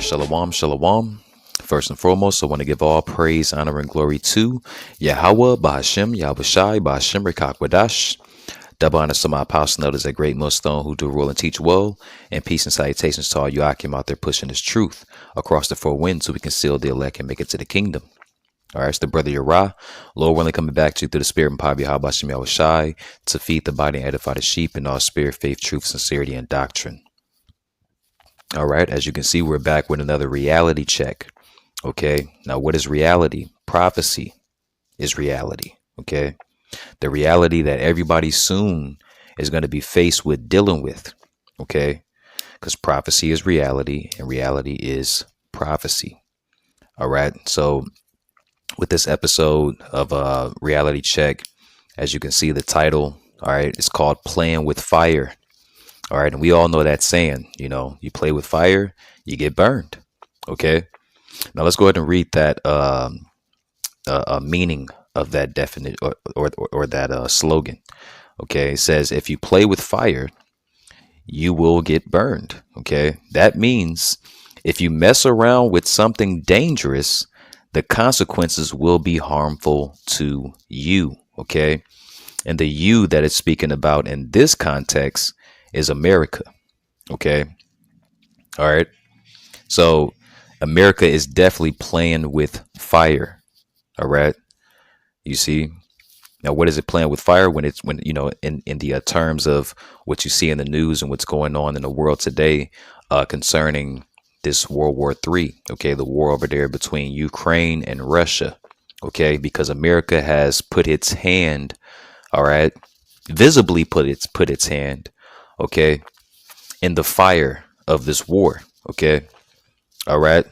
right, shalom, shalom. First and foremost, I want to give all praise, honor, and glory to Yahweh, Bahashem, Yahushai, Bahashem, Rekakwadash. Double honors to my apostle elders at Great Millstone who do rule and teach well, and peace and salutations to all you Akim out there pushing this truth across the four winds so we can seal the elect and make it to the kingdom. All right, it's the brother Yara. Lord willing, coming back to you through the spirit and power of Yahweh Hashem Yahushai to feed the body and edify the sheep in all spirit, faith, truth, sincerity, and doctrine. All right, as you can see, we're back with another reality check. Okay, now what is reality? Prophecy is reality. Okay, the reality that everybody soon is going to be faced with dealing with. Okay, because prophecy is reality and reality is prophecy. All right, so with this episode of Reality Check, as you can see, the title, all right, it's called Playing with Fire. All right, and we all know that saying, you play with fire, you get burned. Okay, now let's go ahead and read that meaning of that definite or that slogan. Okay, it says, if you play with fire, you will get burned. Okay, that means if you mess around with something dangerous, the consequences will be harmful to you. Okay, and the you that it's speaking about in this context is America. Okay, all right, so America is definitely playing with fire. All right, you see, now what is it playing with fire when in the terms of what you see in the news and what's going on in the world today concerning this World War III? Okay, the war over there between Ukraine and Russia. Okay, because America has put its hand, all right, visibly put its hand, okay, in the fire of this war. Okay, all right,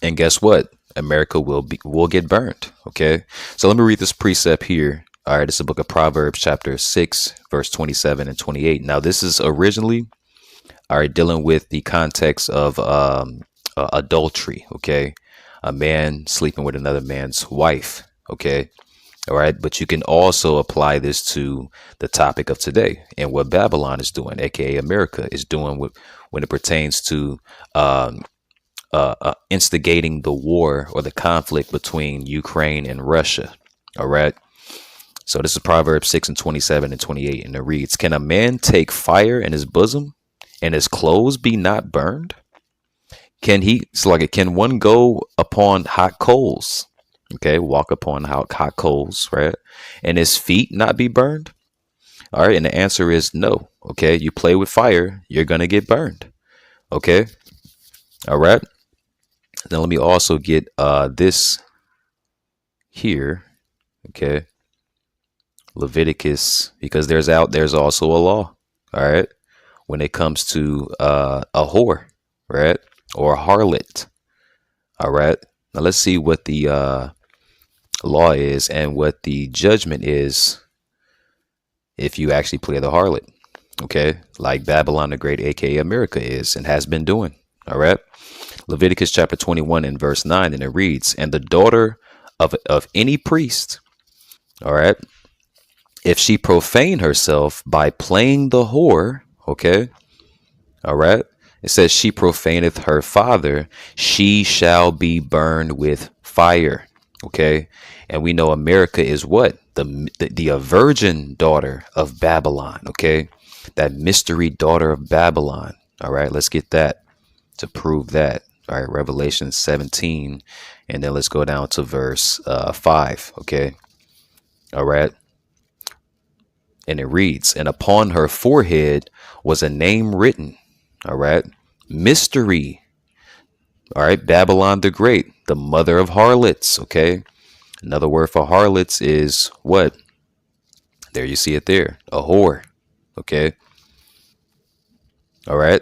and guess what? America will get burned. Okay, so let me read this precept here. All right, it's the book of Proverbs, chapter 6, verse 27 and 28. Now, this is originally, all right, dealing with the context of adultery. Okay, a man sleeping with another man's wife. Okay, all right, but you can also apply this to the topic of today and what Babylon is doing, aka America is doing when it pertains to instigating the war or the conflict between Ukraine and Russia. All right. So this is Proverbs 6 and 27 and 28. And it reads, can a man take fire in his bosom and his clothes be not burned? Can one go upon hot coals? Okay. Walk upon hot coals, right? And his feet not be burned? All right. And the answer is no. Okay. You play with fire, you're going to get burned. Okay. All right. Now let me also get this here, okay? Leviticus, because there's also a law, all right, when it comes to a whore, right, or a harlot, all right. Now let's see what the law is and what the judgment is if you actually play the harlot, okay, like Babylon the Great, aka America, is and has been doing, all right. Leviticus chapter 21 and verse 9, and it reads, and the daughter of any priest, all right, if she profane herself by playing the whore, okay, all right, it says she profaneth her father, she shall be burned with fire, okay, and we know America is what? The virgin daughter of Babylon, okay, that mystery daughter of Babylon, all right, let's get that to prove that. All right, Revelation 17, and then let's go down to verse 5. Okay. All right. And it reads, and upon her forehead was a name written. All right. Mystery. All right. Babylon the Great, the mother of harlots. Okay. Another word for harlots is what? There you see it there. A whore. Okay. All right.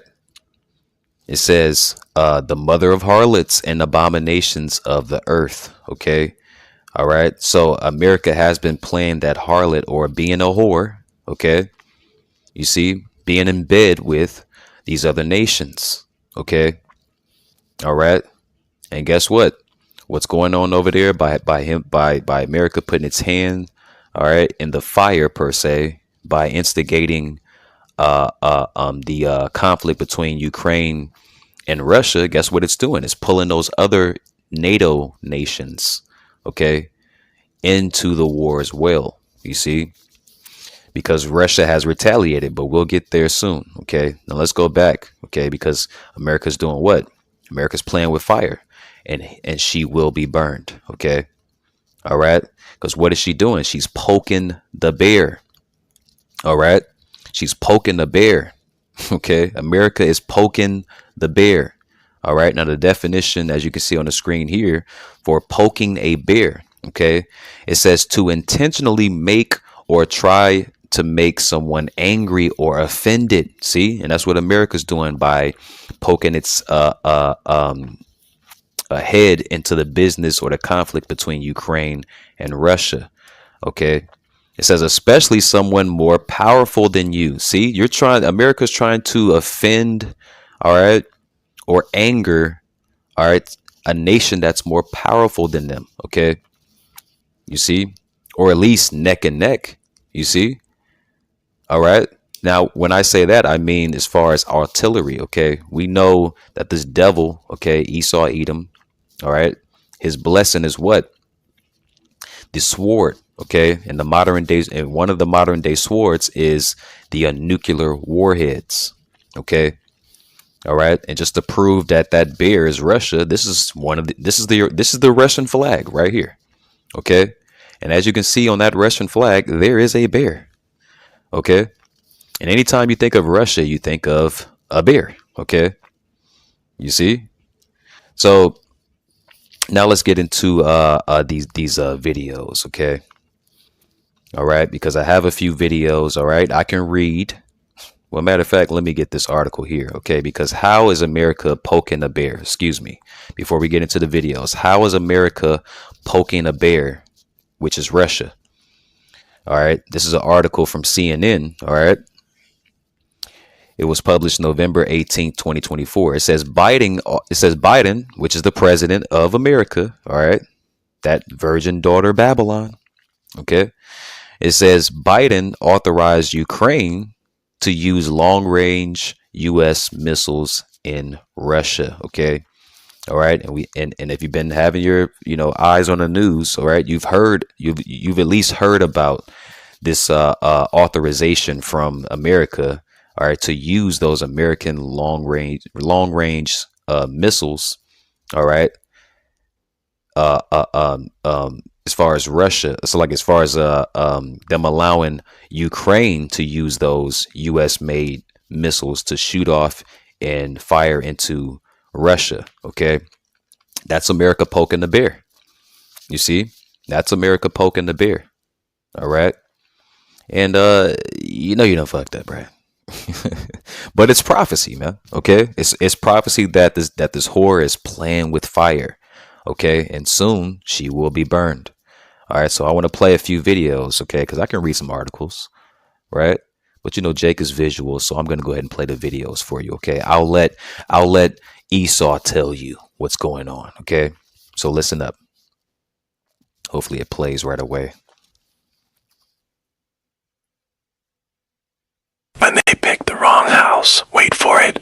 It says, the mother of harlots and abominations of the earth. Okay. All right. So America has been playing that harlot or being a whore. Okay. You see, being in bed with these other nations. Okay. All right. And guess what? What's going on over there by America putting its hand, all right, in the fire per se, by instigating the conflict between Ukraine And Russia, guess what it's doing? It's pulling those other NATO nations, okay, into the war as well. You see, because Russia has retaliated, but we'll get there soon. Okay, now let's go back. Okay, because America's doing what? America's playing with fire, and she will be burned. Okay, all right. Because what is she doing? She's poking the bear. All right, she's poking the bear. Okay, America is poking the bear. All right, now the definition, as you can see on the screen here, for poking a bear. Okay, it says to intentionally make or try to make someone angry or offended. See, and that's what America's doing by poking its head into the business or the conflict between Ukraine and Russia. Okay, it says especially someone more powerful than you. See, America's trying to offend, all right, or anger, all right, a nation that's more powerful than them. Okay, you see, or at least neck and neck. You see, all right. Now, when I say that, I mean as far as artillery. Okay, we know that this devil, okay, Esau, Edom, all right, his blessing is what? The sword. Okay, in the modern days, and one of the modern day swords is the nuclear warheads. Okay, all right, and just to prove that that bear is Russia, this is the Russian flag right here. Okay, and as you can see on that Russian flag, there is a bear. Okay, and anytime you think of Russia, you think of a bear. Okay, you see. So now let's get into these videos. Okay. All right, because I have a few videos. All right, I can read. Well, matter of fact, let me get this article here. Okay, because how is America poking a bear? Excuse me. Before we get into the videos, how is America poking a bear, which is Russia? All right, this is an article from CNN. All right, it was published November 18th, 2024. It says Biden, which is the president of America. All right, that virgin daughter Babylon. Okay. It says Biden authorized Ukraine to use long-range U.S. missiles in Russia. Okay, all right, and if you've been having your eyes on the news, all right, you've at least heard about this authorization from America, all right, to use those American long-range missiles, all right. As far as Russia, so like as far as them allowing Ukraine to use those U.S. made missiles to shoot off and fire into Russia. Okay, that's America poking the bear. You see, that's America poking the bear. All right, and you don't fuck that, bro. But it's prophecy, man. Okay, it's prophecy that this whore is playing with fire. Okay, and soon she will be burned. All right, so I want to play a few videos, okay, because I can read some articles, right? But Jake is visual, so I'm going to go ahead and play the videos for you, okay? I'll let Esau tell you what's going on, okay? So listen up. Hopefully it plays right away. When they pick the wrong house, wait for it.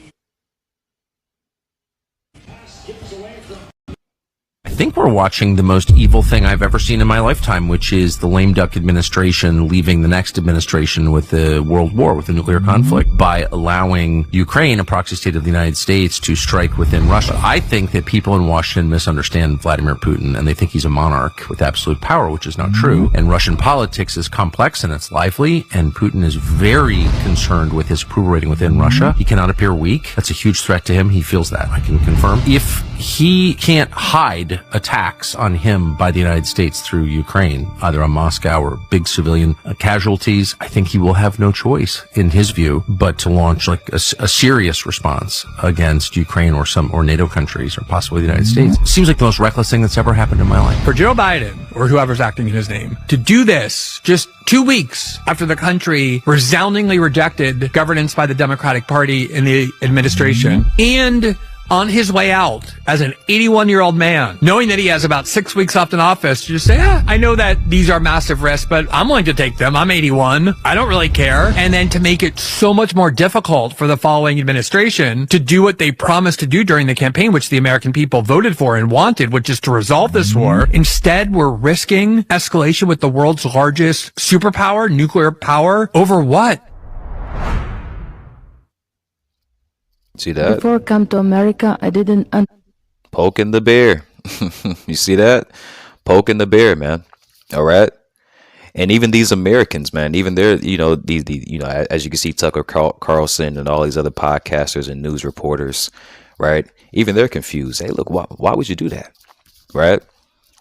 I think we're watching the most evil thing I've ever seen in my lifetime, which is the lame duck administration leaving the next administration with the world war, with the nuclear conflict, by allowing Ukraine, a proxy state of the United States, to strike within Russia. I think that people in Washington misunderstand Vladimir Putin, and they think he's a monarch with absolute power, which is not true. And Russian politics is complex and it's lively, and Putin is very concerned with his approval rating within Russia. He cannot appear weak. That's a huge threat to him. He feels that, I can confirm. If he can't hide attacks on him by the United States through Ukraine, either on Moscow or big civilian casualties, I think he will have no choice, in his view, but to launch like a serious response against Ukraine or NATO countries, or possibly the United States. It seems like the most reckless thing that's ever happened in my life. For Joe Biden, or whoever's acting in his name, to do this just 2 weeks after the country resoundingly rejected governance by the Democratic Party in the administration, and on his way out as an 81-year-old man, knowing that he has about 6 weeks left in office, to just say, I know that these are massive risks, but I'm willing to take them. I'm 81. I don't really care. And then to make it so much more difficult for the following administration to do what they promised to do during the campaign, which the American people voted for and wanted, which is to resolve this war. Instead, we're risking escalation with the world's largest superpower, nuclear power, over what? See that? Before I come to America, I didn't Poking the bear. You see that? Poking the bear, man. All right. And even these Americans, man, even they're, as you can see, Tucker Carlson and all these other podcasters and news reporters, right? Even they're confused. Hey, look, why would you do that? Right?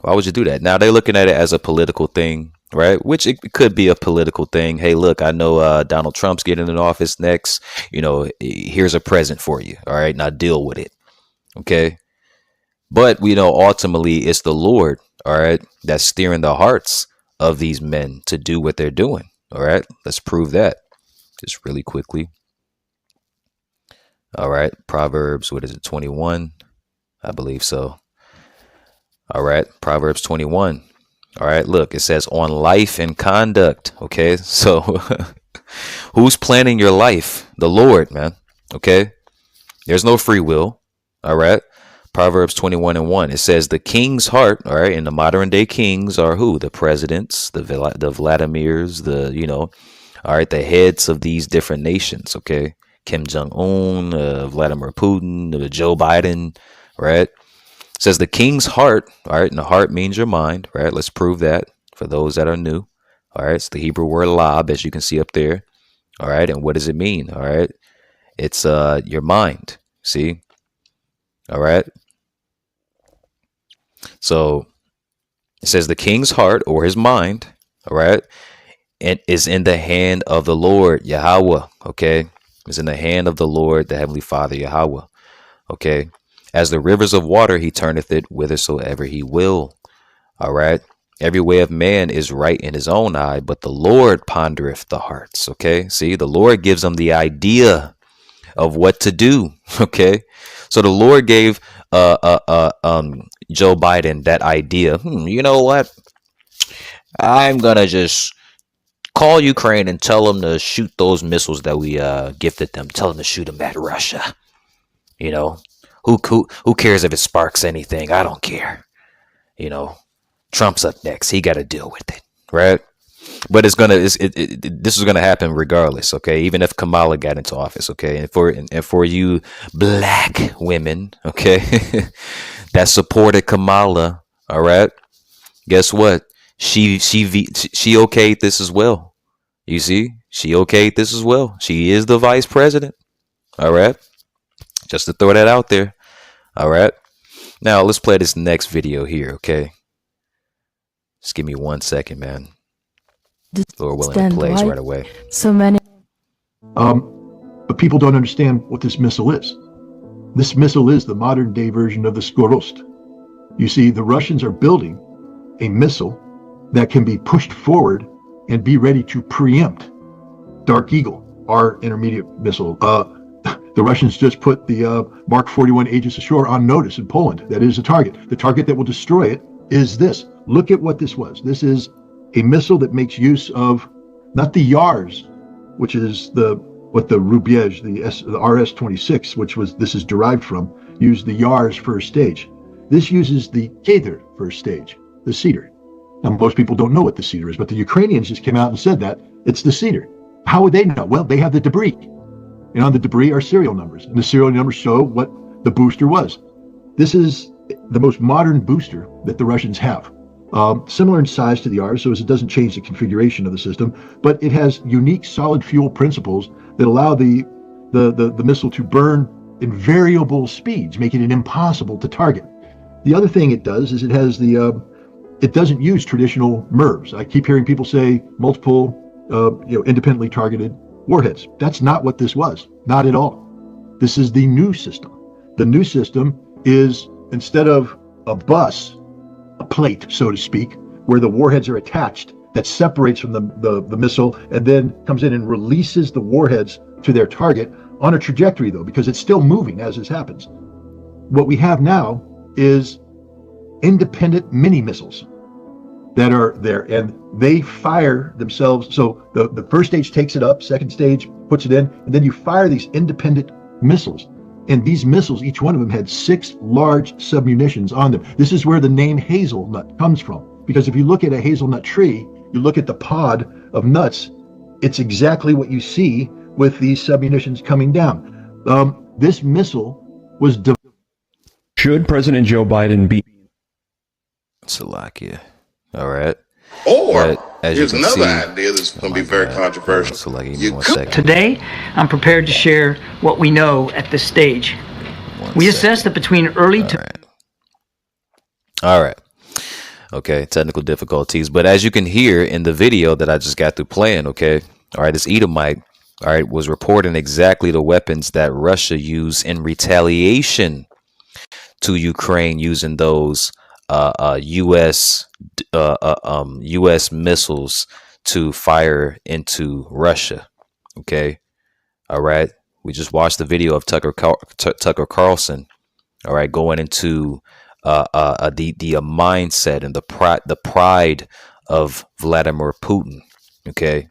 Why would you do that? Now they're looking at it as a political thing, right? Which it could be a political thing. Hey, look, I know Donald Trump's getting in office next. Here's a present for you. All right, now deal with it. Okay. But we know ultimately it's the Lord, all right, that's steering the hearts of these men to do what they're doing. All right, let's prove that just really quickly. All right, Proverbs, 21? I believe so. All right, Proverbs 21. All right, look, it says on life and conduct. Okay, so who's planning your life? The Lord, man. Okay, there's no free will. All right, Proverbs 21:1. It says the king's heart. All right, and the modern day kings are who? The presidents, the Vladimirs, all right, the heads of these different nations. Okay, Kim Jong-un, Vladimir Putin, Joe Biden. Right. Says the king's heart, all right, and the heart means your mind, right? Let's prove that for those that are new. All right, it's the Hebrew word lab, as you can see up there. All right, and what does it mean? All right, it's your mind. See, all right. So it says the king's heart or his mind, all right, and is in the hand of the Lord Yahweh. Okay, is in the hand of the Lord, the Heavenly Father Yahweh. Okay. As the rivers of water, he turneth it whithersoever he will. All right. Every way of man is right in his own eye, but the Lord pondereth the hearts. Okay. See, the Lord gives them the idea of what to do. Okay. So the Lord gave Joe Biden that idea. You know what? I'm going to just call Ukraine and tell them to shoot those missiles that we gifted them. Tell them to shoot them at Russia. Who cares if it sparks anything? I don't care. Trump's up next. He got to deal with it, right? But this is gonna happen regardless, okay? Even if Kamala got into office, okay? And for you black women, okay, that supported Kamala, all right? Guess what? She okayed this as well. You see, she okayed this as well. She is the vice president, all right? Just to throw that out there. All right. Now let's play this next video here. Okay. Just give me 1 second, man. Lord willing, it plays right away. So many. But people don't understand what this missile is. This missile is the modern day version of the Skorost. You see, the Russians are building a missile that can be pushed forward and be ready to preempt Dark Eagle, our intermediate missile. The Russians just put the Mark 41 Aegis Ashore on notice in Poland. That is a target. The target that will destroy it is this. Look at what this was. This is a missile that makes use of not the Yars, which is the Rubiej, the RS-26, this is derived from, used the Yars first stage. This uses the Kedr first stage, the Cedar. Now, most people don't know what the Cedar is, but the Ukrainians just came out and said that it's the Cedar. How would they know? Well, they have the debris. And on the debris are serial numbers. And the serial numbers show what the booster was. This is the most modern booster that the Russians have. Similar in size to the R's, so as it doesn't change the configuration of the system, but it has unique solid fuel principles that allow the missile to burn in variable speeds, making it impossible to target. The other thing it does is it doesn't use traditional MIRVs. I keep hearing people say multiple independently targeted warheads. That's not what this was. Not at all. This is the new system. The new system is, instead of a bus, a plate, so to speak, where the warheads are attached, that separates from the missile and then comes in and releases the warheads to their target on a trajectory, though, because it's still moving as this happens. what we have now is independent mini missiles that are there, and they fire themselves. So the first stage takes it up, second stage puts it in, and then you fire these independent missiles. And these missiles, each one of them had 6 large submunitions on them. This is where the name hazelnut comes from. Because if you look at a hazelnut tree, you look at the pod of nuts, it's exactly what you see with these submunitions coming down. This missile was Should President Joe Biden be Salakia. All right. Or But as you here's can another see, idea that's going to be very controversial. Salakia, give me You one could second. Today, I'm prepared to share what we know at this stage. We assess that between early to All right. Okay, technical difficulties. But as you can hear in the video that I just got through playing, okay, all right, this Edomite, all right, was reporting exactly the weapons that Russia used in retaliation to Ukraine using those U.S. U.S. missiles to fire into Russia. Okay, all right. We just watched the video of Tucker Carlson. All right, going into the mindset and the pride of Vladimir Putin. Okay,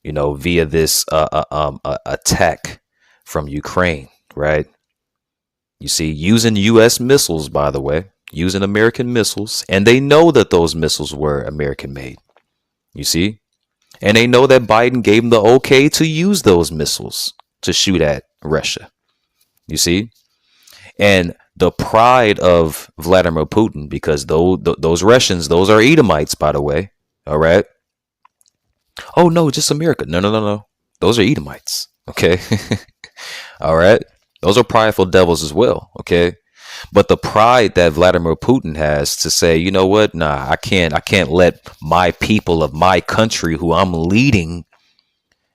you know, via this attack from Ukraine. Right. You see, using U.S. missiles, by the way, using American missiles, and they know that those missiles were American made. You see, and they know that Biden gave them the okay to use those missiles to shoot at Russia. You see, and the pride of Vladimir Putin, because those Russians, those are Edomites, by the way. All right. Oh, no, just America. No. Those are Edomites. Okay. All right. Those are prideful devils as well. Okay. But the pride that Vladimir Putin has to say, you know what? Nah, I can't let my people of my country who I'm leading,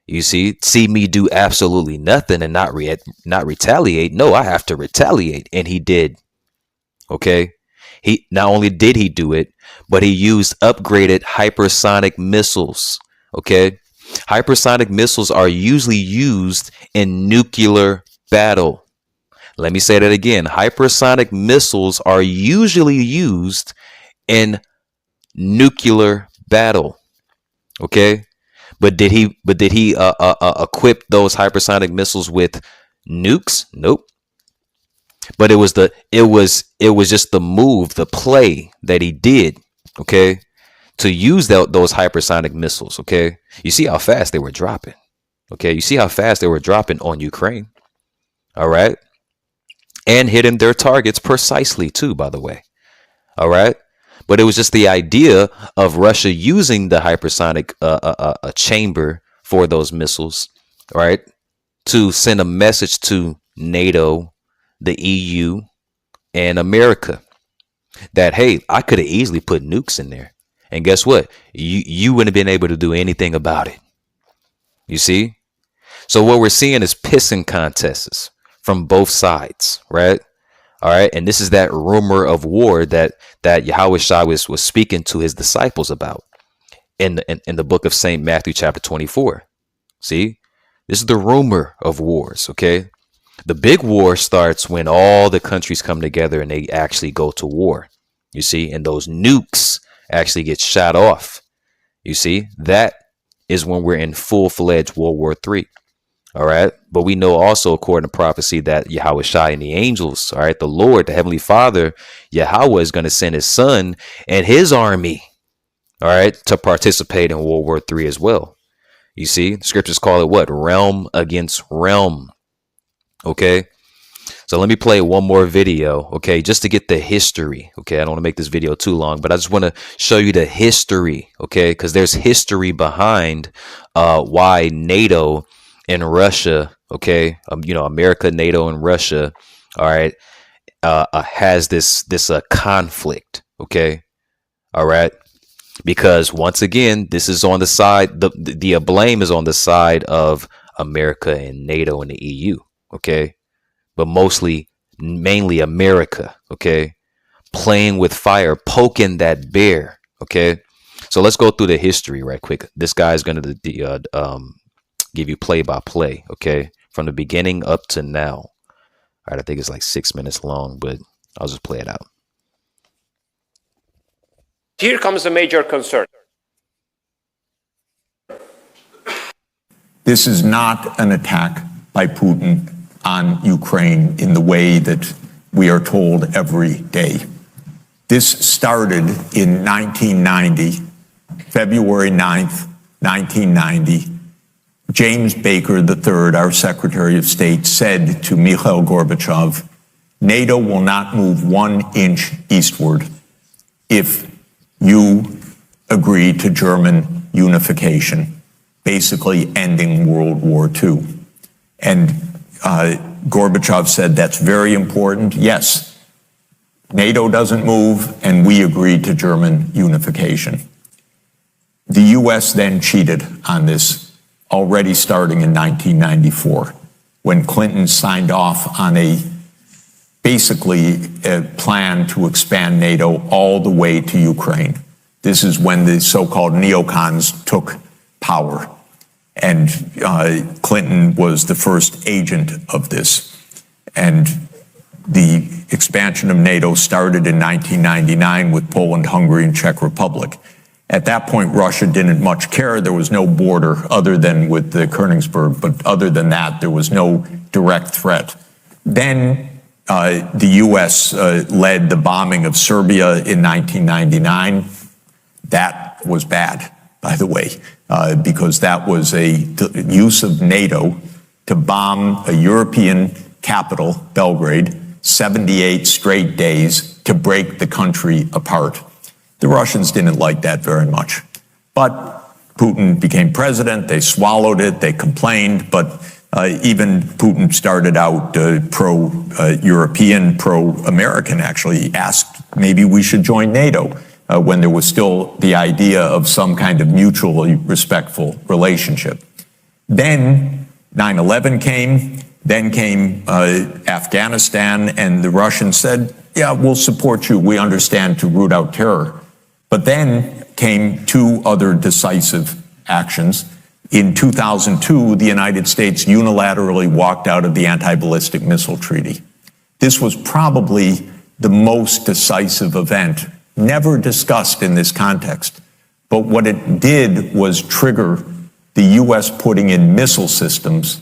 you see me do absolutely nothing and not retaliate. No, I have to retaliate. And he did. Okay. He not only did he do it, but he used upgraded hypersonic missiles. Okay. Hypersonic missiles are usually used in nuclear battle. Let me say that again. Hypersonic missiles are usually used in nuclear battle. Okay. But did he equip those hypersonic missiles with nukes? Nope. But it was just the move, the play that he did, okay, to use those hypersonic missiles, okay? You see how fast they were dropping. Okay, you see how fast they were dropping on Ukraine. All right? And hitting their targets precisely too, by the way. All right? But it was just the idea of Russia using the hypersonic chamber for those missiles, right, to send a message to NATO, the EU, and America that, hey, I could have easily put nukes in there. And guess what? You wouldn't have been able to do anything about it. You see? So what we're seeing is pissing contests from both sides, right? All right. And this is that rumor of war that Yahweh Shai was speaking to his disciples about in the book of St. Matthew, chapter 24. See, this is the rumor of wars. OK, the big war starts when all the countries come together and they actually go to war. You see, and those nukes actually get shot off. You see, that is when we're in full-fledged World War III. All right. But we know also, according to prophecy, that Yahweh Shai and the angels, all right, the Lord, the Heavenly Father, Yahweh is going to send his son and his army, all right, to participate in World War III as well. You see, the scriptures call it what? Realm against realm. OK, so let me play one more video. OK, just to get the history. OK, I don't want to make this video too long, but I just want to show you the history. OK, because there's history behind why NATO and Russia, okay, America, NATO, and Russia, all right, has this conflict, okay, all right, because once again, this is on the side, the blame is on the side of America and NATO and the EU, okay, but mainly America, okay, playing with fire, poking that bear, okay. So let's go through the history right quick. This guy's going to give you play by play, okay, from the beginning up to now. All right, I think it's like 6 minutes long, but I'll just play it out. Here comes a major concern. This is not an attack by Putin on Ukraine in the way that we are told every day. This started in 1990, February 9th, 1990. James Baker III, our Secretary of State, said to Mikhail Gorbachev, NATO will not move 1 inch eastward if you agree to German unification, basically ending World War II. And Gorbachev said, that's very important. Yes, NATO doesn't move, and we agreed to German unification. The U.S. then cheated on this, already starting in 1994, when Clinton signed off on basically a plan to expand NATO all the way to Ukraine. This is when the so-called neocons took power, and Clinton was the first agent of this. And the expansion of NATO started in 1999 with Poland, Hungary, and Czech Republic. At that point, Russia didn't much care. There was no border other than with the Königsberg, but other than that, there was no direct threat. Then the U.S. led the bombing of Serbia in 1999. That was bad, by the way, because that was a use of NATO to bomb a European capital, Belgrade, 78 straight days to break the country apart. The Russians didn't like that very much. But Putin became president, they swallowed it, they complained, but even Putin started out pro-European, pro-American, actually. He asked maybe we should join NATO when there was still the idea of some kind of mutually respectful relationship. Then 9/11 came, then came Afghanistan, and the Russians said, yeah, we'll support you, we understand, to root out terror. But then came 2 other decisive actions. In 2002, the United States unilaterally walked out of the Anti-Ballistic Missile Treaty. This was probably the most decisive event, never discussed in this context. But what it did was trigger the U.S. putting in missile systems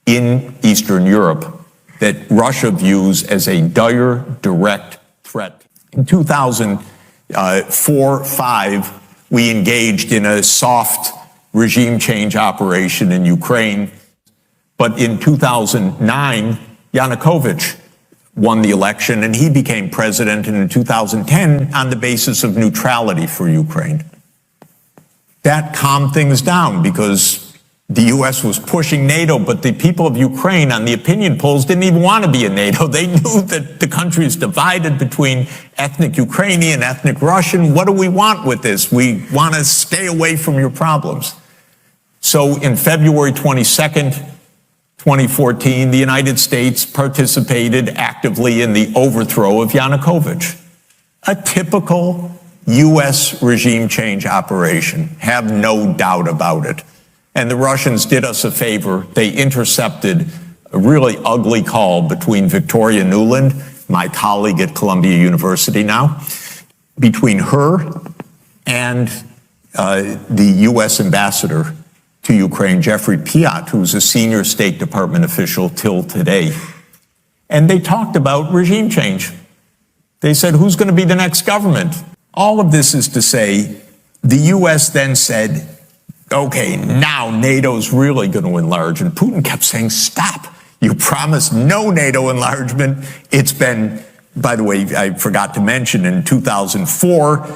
in Eastern Europe that Russia views as a dire, direct threat. In 2004-05, we engaged in a soft regime change operation in Ukraine. But in 2009, Yanukovych won the election and he became president, and in 2010 on the basis of neutrality for Ukraine. That calmed things down because the U.S. was pushing NATO, but the people of Ukraine on the opinion polls didn't even want to be in NATO. They knew that the country is divided between ethnic Ukrainian, ethnic Russian. What do we want with this? We want to stay away from your problems. So in February 22nd, 2014, the United States participated actively in the overthrow of Yanukovych. A typical U.S. regime change operation, have no doubt about it. And the Russians did us a favor. They intercepted a really ugly call between Victoria Nuland, my colleague at Columbia University now, between her and the U.S. ambassador to Ukraine, Jeffrey Piat, who's a senior State Department official till today. And they talked about regime change. They said, who's going to be the next government? All of this is to say, the U.S. then said, okay, now NATO's really going to enlarge. And Putin kept saying, stop. You promised no NATO enlargement. It's been, by the way, I forgot to mention, in 2004,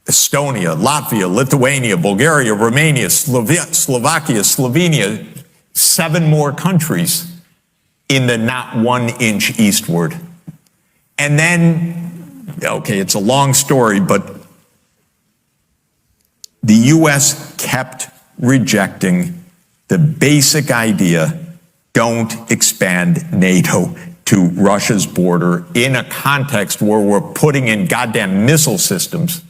Estonia, Latvia, Lithuania, Bulgaria, Romania, Slovakia, Slovenia, 7 more countries in the not 1 inch eastward. And then, okay, it's a long story, but the U.S. kept rejecting the basic idea, don't expand NATO to Russia's border in a context where we're putting in goddamn missile systems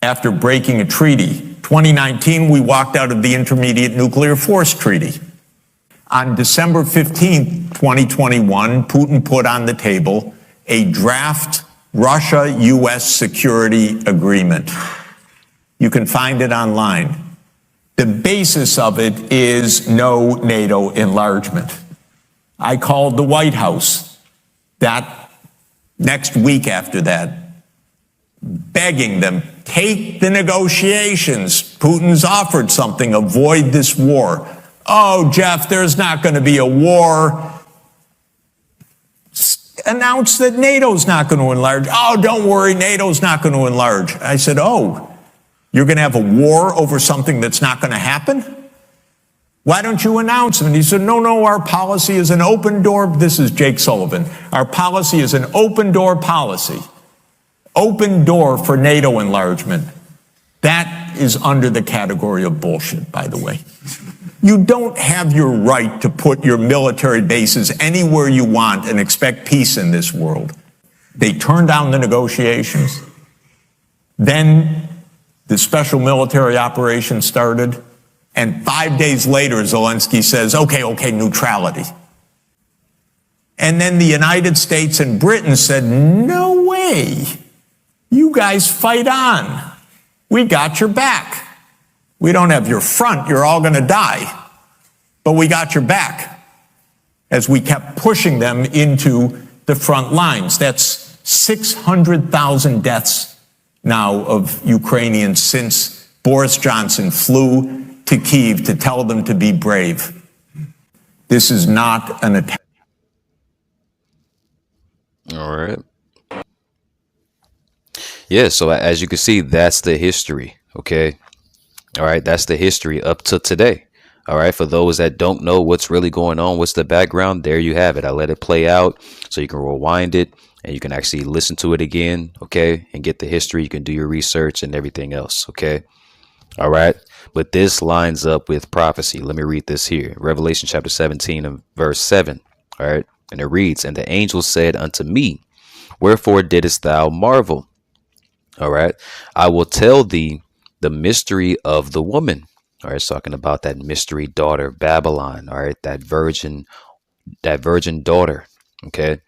after breaking a treaty. 2019, we walked out of the Intermediate Nuclear Force Treaty. On December 15th, 2021, Putin put on the table a draft Russia-U.S. security agreement. You can find it online. The basis of it is no NATO enlargement. I called the White House that next week after that, begging them, take the negotiations. Putin's offered something, avoid this war. Oh, Jeff, there's not going to be a war. Announce that NATO's not going to enlarge. Oh, don't worry, NATO's not going to enlarge. I said, oh, you're going to have a war over something that's not going to happen? Why don't you announce it? And he said, no, our policy is an open door. This is Jake Sullivan. Our policy is an open door policy. Open door for NATO enlargement. That is under the category of bullshit, by the way. You don't have your right to put your military bases anywhere you want and expect peace in this world. They turned down the negotiations. Then the special military operation started. And 5 days later, Zelensky says, okay, neutrality. And then the United States and Britain said, no way. You guys fight on. We got your back. We don't have your front. You're all going to die. But we got your back as we kept pushing them into the front lines. That's 600,000 deaths now of Ukrainians since Boris Johnson flew to Kyiv to tell them to be brave. This is not an attack. All right. Yeah, so as you can see, that's the history, okay? All right, that's the history up to today. All right, for those that don't know what's really going on, what's the background, there you have it. I let it play out so you can rewind it and you can actually listen to it again, okay, and get the history. You can do your research and everything else, okay? All right, but this lines up with prophecy. Let me read this here. Revelation chapter 17 and verse 7, all right, and it reads, and the angel said unto me, wherefore didst thou marvel? All right, I will tell thee the mystery of the woman. All right, it's talking about that mystery daughter, Babylon. All right, that virgin daughter. Okay,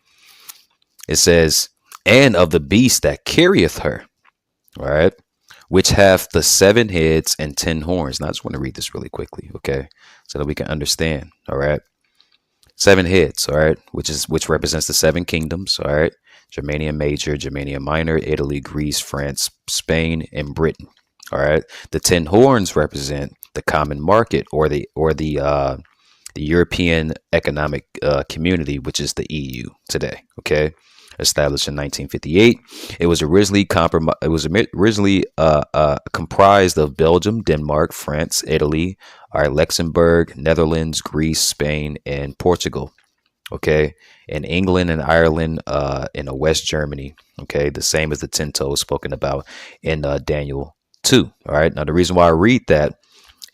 it says, and of the beast that carrieth her. All right, which hath the 7 heads and 10 horns. Now, I just want to read this really quickly, okay, so that we can understand. All right, 7 heads. All right, which represents the 7 kingdoms. All right. Germania Major, Germania Minor, Italy, Greece, France, Spain, and Britain. All right. The 10 horns represent the common market or the European Economic Community, which is the EU today. Okay. Established in 1958. It was originally comprised of Belgium, Denmark, France, Italy, Luxembourg, Netherlands, Greece, Spain, and Portugal. Okay, in England and Ireland, in West Germany. Okay, the same as the 10 toes spoken about in Daniel 2. All right, now the reason why I read that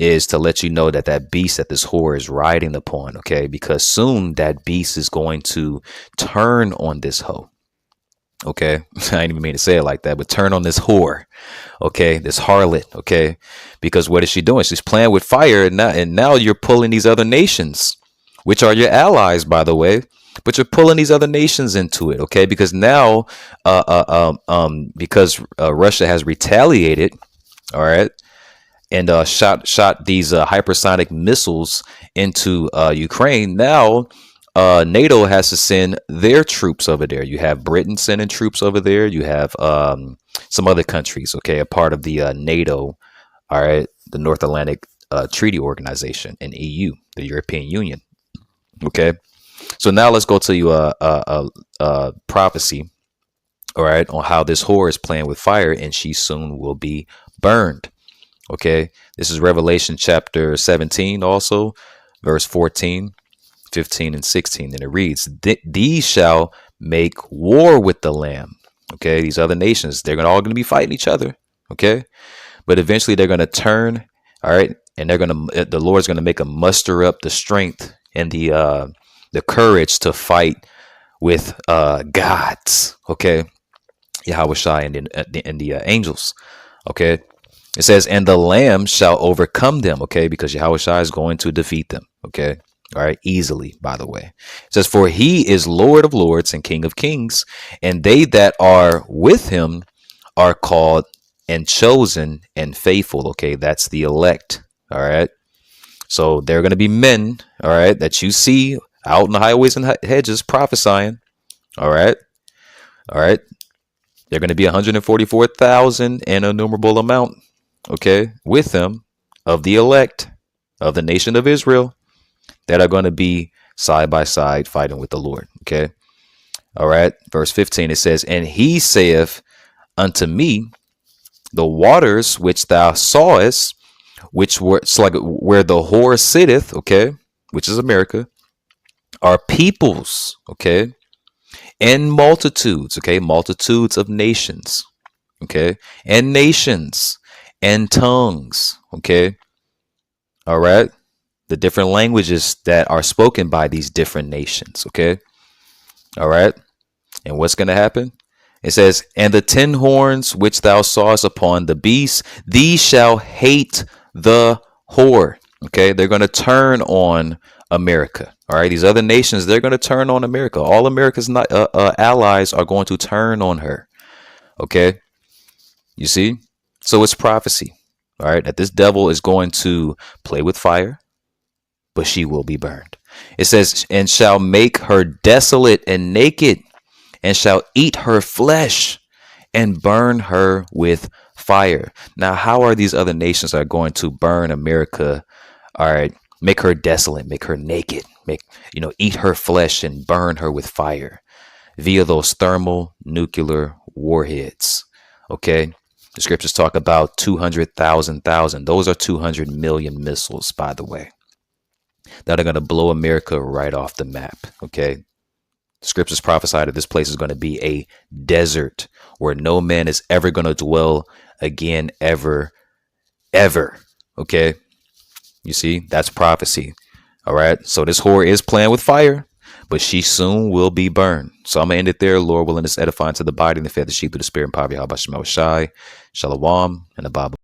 is to let you know that that beast that this whore is riding upon. Okay, because soon that beast is going to turn on this hoe. Okay, I didn't even mean to say it like that, but turn on this whore. Okay, this harlot. Okay, because what is she doing? She's playing with fire, and now you're pulling these other nations, which are your allies, by the way, but you're pulling these other nations into it, okay? Because now, because Russia has retaliated, all right, and shot these hypersonic missiles into Ukraine. Now, NATO has to send their troops over there. You have Britain sending troops over there. You have some other countries, okay, a part of the NATO, all right, the North Atlantic Treaty Organization, and EU, the European Union. Okay, so now let's go to you prophecy, all right, on how this whore is playing with fire and she soon will be burned. Okay, this is Revelation chapter 17, also verse 14, 15, and 16, and it reads, these shall make war with the Lamb. Okay, these other nations, they're all going to be fighting each other. Okay, but eventually they're going to turn, all right, and the Lord's going to make them muster up the strength and the courage to fight with gods, okay, Yahweh Shai and the angels, okay. It says, and the Lamb shall overcome them, okay, because Yahweh Shai is going to defeat them, okay. All right, easily, by the way. It says, for he is Lord of lords and King of kings, and they that are with him are called and chosen and faithful. Okay, that's the elect. All right. So they're going to be men, all right, that you see out in the highways and hedges prophesying. All right. All right. They're going to be 144,000 and innumerable amount. Okay. With them of the elect of the nation of Israel that are going to be side by side fighting with the Lord. Okay. All right. Verse 15, it says, and he saith unto me, the waters which thou sawest, which were, it's like where the whore sitteth, okay, which is America, are peoples, okay, and multitudes, okay, multitudes of nations, okay, and nations and tongues, okay, all right, the different languages that are spoken by these different nations, okay, all right, and what's going to happen? It says, and the 10 horns which thou sawest upon the beast, these shall hate the whore. Okay, they're going to turn on America. All right, these other nations, they're going to turn on America. All America's allies are going to turn on her. Okay, you see? So it's prophecy. All right, that this devil is going to play with fire, but she will be burned. It says, and shall make her desolate and naked, and shall eat her flesh and burn her with fire. Now, how are these other nations that are going to burn America? All right, make her desolate, make her naked, eat her flesh and burn her with fire via those thermal nuclear warheads. Okay, the scriptures talk about 200,000. Those are 200 million missiles, by the way, that are going to blow America right off the map. Okay. Scriptures prophesy that this place is going to be a desert where no man is ever going to dwell again, ever. Okay. You see, that's prophecy. All right. So this whore is playing with fire, but she soon will be burned. So I'm going to end it there. Lord willing, is edifying to the body and the faith, the sheep of the spirit and poverty. How about Shema Shai, Shalom, and the Bible.